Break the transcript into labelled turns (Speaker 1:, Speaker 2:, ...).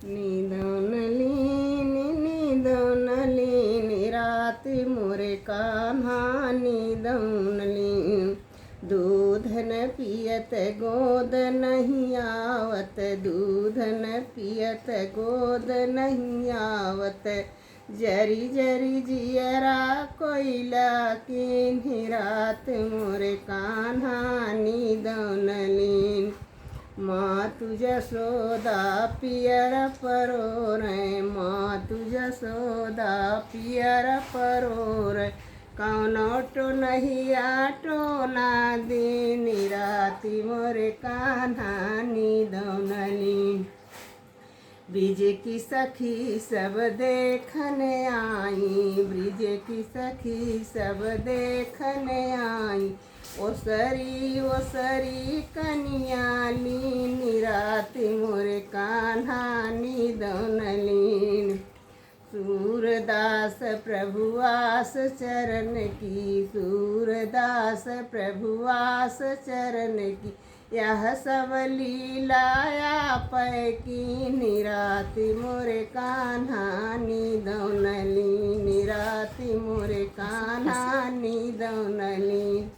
Speaker 1: नींदौनलीनी राति मोरे कान्हा नींदौनलीन। दूध न पियत गोद नहीं आवत, दूध न पियत गोद नहीं आवत। जरी जरी जियरा कोयला किन्ही रात मोरे कान्हा नींदौनलीन। मातु जसोदा पियर परोरे, मातु जसोदा पियर परोरे। कौनो टो नहीं आटो ना दीनी राति मोरे कान्हा नींदौनलीन। ब्रिज की सखी सब देखने आई, ब्रिज की सखी सब देखने आई। ओसरी कनिया लीनी राति मोरे कान्हा नींदौनलीन। सूरदास प्रभुआस चरण की, सूरदास प्रभुआस चरण की। यह सब लीलाया पै कीनी राति मोरे कान्हा नींदौनलीन, राति मोरे कान्हा नींदौनलीन।